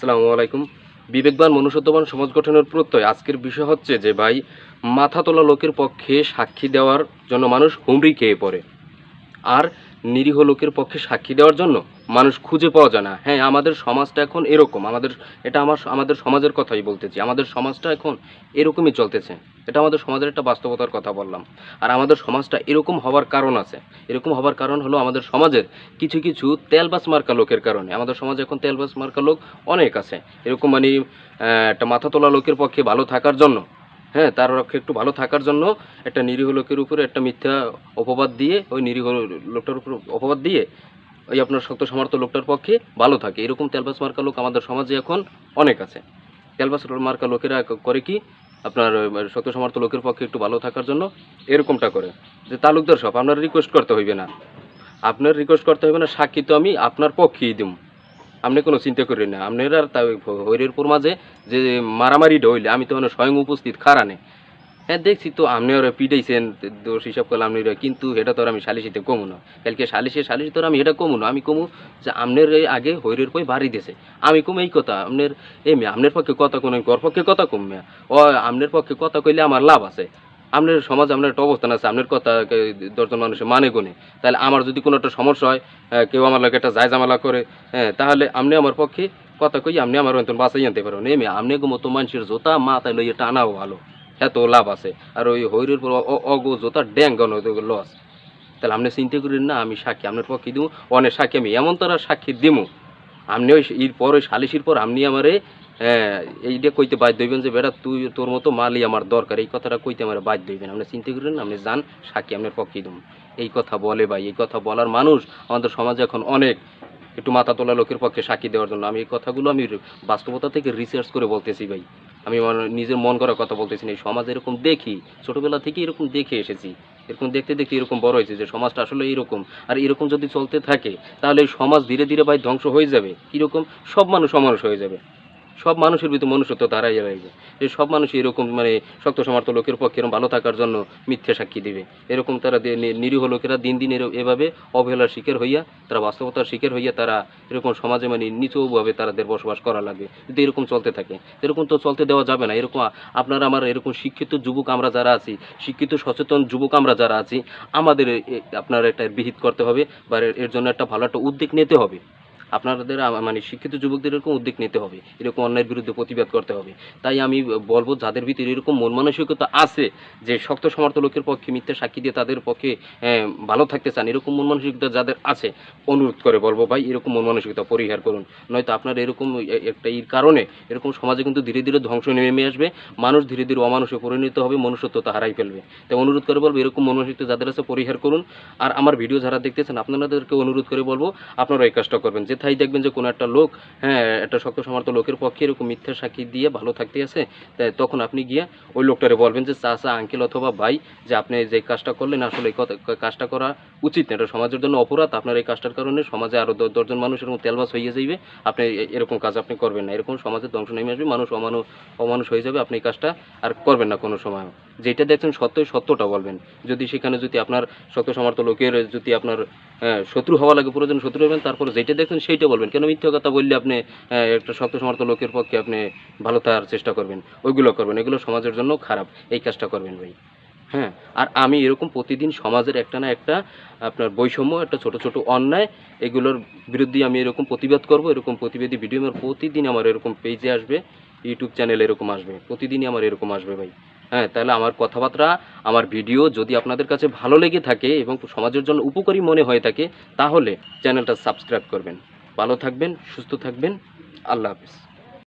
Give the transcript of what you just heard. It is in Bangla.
আসসালামু আলাইকুম। বিবেকবান মনুষ্যত্ববান সমাজ গঠনের প্রত্যয় আজকের বিষয় হচ্ছে যে ভাই, মাথা তোলা লোকের পক্ষে সাক্ষী দেওয়ার জন্য মানুষ হুমড়ি খেয়ে পড়ে, আর নিরীহ লোকের পক্ষে সাক্ষী দেওয়ার জন্য মানুষ খুঁজে পাওয়া যায় না। হ্যাঁ, আমাদের সমাজটা এখন এরকম। আমাদের সমাজের কথাই বলতেছি। আমাদের সমাজটা এখন এরকমই চলতেছে। এটা আমাদের সমাজের একটা বাস্তবতার কথা বললাম। আর আমাদের সমাজটা এরকম হওয়ার কারণ আছে। এরকম হওয়ার কারণ হলো আমাদের সমাজের কিছু কিছু তেলবাজ মার্কা লোকের কারণে। আমাদের সমাজে এখন তেলবাজ মার্কা লোক অনেক আছে। এরকম মানে একটা মাথা তোলা লোকের পক্ষে ভালো থাকার জন্য, হ্যাঁ, তার পক্ষে একটু ভালো থাকার জন্য একটা নিরীহ লোকের উপরে একটা মিথ্যা অপবাদ দিয়ে, ওই নিরীহ লোকটার উপর অপবাদ দিয়ে ওই আপনার শক্ত সমর্থ লোকটার পক্ষে ভালো থাকে। এরকম তেলবাজ মার্কা লোক আমাদের সমাজে এখন অনেক আছে। তেলবাজ মার্কা লোকেরা করে কি, আপনার শক্ত সমর্থ লোকের পক্ষে একটু ভালো থাকার জন্য এরকমটা করে যে, তালুকদার সাহেব আপনার রিকোয়েস্ট করতে হইবে না, আপনার রিকোয়েস্ট করতে হবে না, সাক্ষী তো আমি আপনার পক্ষেই দিম, আপনি কোনো চিন্তা করেন না। আপনার আর তাই হইরের মাঝে যে মারামারিটা হইলে আমি তো স্বয়ং উপস্থিত খারানে। হ্যাঁ, দেখছি তো আপনি ওরা পিটাইছেন, দোষ হিসাব করলাম আপনি, কিন্তু এটা তো আর আমি সালিশিতে কমু না। কালকে সালিশি তো আর আমি এটা কমু না। আমি কমু যে আপনার এই আগে হইরের কই বাড়ি দিয়েছে, আমি কমু এই কথা আপনার মেয়ে আপনার পক্ষে কথা কোন গর পক্ষে কথা কম মেয়া, ও আপনার পক্ষে কথা কইলে আমার লাভ আছে। আপনার সমাজ আপনার একটা অবস্থান আছে, আপনার কথা 10 জন মানুষের মানে গুনে, তাহলে আমার যদি কোনো একটা সমস্যা হয়, কেউ আমার লাগে একটা জায়জামালা করে, হ্যাঁ, তাহলে আপনি আমার পক্ষে কথা কই আপনি আমার অন্তর বাঁচাই আনতে পারেন। এমনি আপনি মতো মানুষের জোতা মাথায় লইয়ে টানাও ভালো, এত লাভ আছে। আর ওই হইরের পর অগো জোতা ড্যাং গানো লস। তাহলে আপনি চিন্তা করেন না, আমি সাক্ষী আপনার পক্ষে দিব, অনেক সাক্ষী আমি এমন তারা সাক্ষী দিমু, আপনি ওই এর পর ওই সালিশির পর আপনি আমারে এইটা কইতে বাধ্য হইবেন যে বেটা তুই তোর মতো মালই আমার দরকার, এই কথাটা কইতে আমার বাধ্য হইবেন। আপনি চিন্তা করেন, আপনি যান, সাক্ষী আপনার পক্ষে দিব। এই কথা বলে ভাই, এই কথা বলার মানুষ আমাদের সমাজে এখন অনেক। একটু মাথা তোলা লোকের পক্ষে সাক্ষী দেওয়ার জন্য আমি এই কথাগুলো আমি বাস্তবতা থেকে রিসার্চ করে বলতেছি ভাই। আমি নিজের মন করার কথা বলতেছি না। এই সমাজ এরকম দেখি, ছোটবেলা থেকে এরকম দেখে এসেছি, এরকম দেখতে দেখতে এরকম বড় হয়েছে যে সমাজটা আসলে এরকম। আর এরকম যদি চলতে থাকে তাহলে এই সমাজ ধীরে ধীরে ভাই ধ্বংস হয়ে যাবে। কীরকম? সব মানুষ অমানুষ হয়ে যাবে, সব মানুষের ভিতরে মনুষ্যত্ব দাঁড়াই যাবে। যে সব মানুষ এরকম মানে শক্ত সমর্থ লোকের পক্ষে এরকম ভালো থাকার জন্য মিথ্যা সাক্ষী দিবে। এরকম তারা নিরীহ লোকেরা দিন দিন এভাবে অবহেলার শিকার হইয়া, তারা বাস্তবতার শিকার হইয়া, তারা এরকম সমাজে মানে নিচুভাবে তাদের বসবাস করা লাগবে। যদি এরকম চলতে থাকে, এরকম তো চলতে দেওয়া যাবে না। এরকম আপনারা আমার এরকম শিক্ষিত যুবক আমরা যারা আছি, শিক্ষিত সচেতন যুবক আমরা যারা আছি, আমাদের আপনার একটা বিহিত করতে হবে বা এর জন্য একটা ভালো একটা উদ্যোগ নিতে হবে। আপনাদের মানে শিক্ষিত যুবকদের এরকম উদ্যোগ নিতে হবে, এরকম অন্যায়ের বিরুদ্ধে প্রতিবাদ করতে হবে। তাই আমি বলবো, যাদের ভিতরে এরকম মন মানসিকতা আছে যে শক্ত সমর্থ লোকের পক্ষে মিথ্যা সাক্ষী দিয়ে তাদের পক্ষে ভালো থাকতে চান, এরকম মন মানসিকতা যাদের আছে, অনুরোধ করে বলবো ভাই, এরকম মন মানসিকতা পরিহার করুন। নয়তো আপনার এরকম একটা কারণে এরকম সমাজে কিন্তু ধীরে ধীরে ধ্বংস নেমে আসবে। মানুষ ধীরে ধীরে অমানুষে পরিণত হবে, মনুষ্যত্বতা হারাই ফেলবে। তাই অনুরোধ করে বলবো, এরকম মন মানসিকতা যাদের আছে পরিহার করুন। আর আমার ভিডিও যারা দেখতেছেন আপনাদেরকে অনুরোধ করে বলবো, আপনারা এই কাজটা করবেন। যেথায় দেখবেন যে কোনো একটা লোক, হ্যাঁ, একটা শক্ত সমর্থ লোকের পক্ষে এরকম মিথ্যা সাক্ষী দিয়ে ভালো থাকতে আছে, তখন আপনি গিয়া ওই লোকটারে বলবেন যে চাচা, আঙ্কেল অথবা ভাই, যে আপনি যে কাজটা করলেন আসলে এই কাজটা করা উচিত না, এটা সমাজের জন্য অপরাধ। আপনার এই কাজটার কারণে সমাজে আরও 10 জন মানুষ এরকম তেলবাস হয়ে যাইবে। আপনি এরকম কাজ আপনি করবেন না, এরকম সমাজের ধ্বংস নেমে আসবে, মানুষ অমানুষ হয়ে যাবে। আপনি এই কাজটা আর করবেন না কোনো সময়। যেটা দেখছেন সত্যটা বলবেন। যদি সেখানে যদি আপনার শক্ত সমর্থ লোকের যদি আপনার শত্রু হওয়া লাগে, প্রয়োজন শত্রু হবেন, তারপরে যেটা দেখছেন সেইটা বলবেন। কেন মিথ্যা কথা বললে আপনি একটা শক্ত সমর্থ লোকের পক্ষে আপনি ভালো থাকার চেষ্টা করবেন, ওইগুলো করবেন, এগুলো সমাজের জন্য খারাপ। এই কাজটা করবেন ভাই। হ্যাঁ, আর আমি এরকম প্রতিদিন সমাজের একটা না একটা আপনার বৈষম্য, একটা ছোট ছোট অন্যায়, এগুলোর বিরুদ্ধে আমি এরকম প্রতিবাদ করব। এরকম প্রতিবাদী ভিডিও আমার প্রতিদিন আমার এরকম পেজে আসবে, ইউটিউব চ্যানেলে এরকম আসবে, প্রতিদিনই আমার এরকম আসবে ভাই। হ্যাঁ, তাহলে আমার কথাবার্তা, আমার ভিডিও যদি আপনাদের কাছে ভালো লেগে থাকে এবং সমাজের জন্য উপকারী মনে হয়ে থাকে, তাহলে চ্যানেলটা সাবস্ক্রাইব করবেন। ভালো থাকবেন, সুস্থ থাকবেন। আল্লাহ হাফেজ।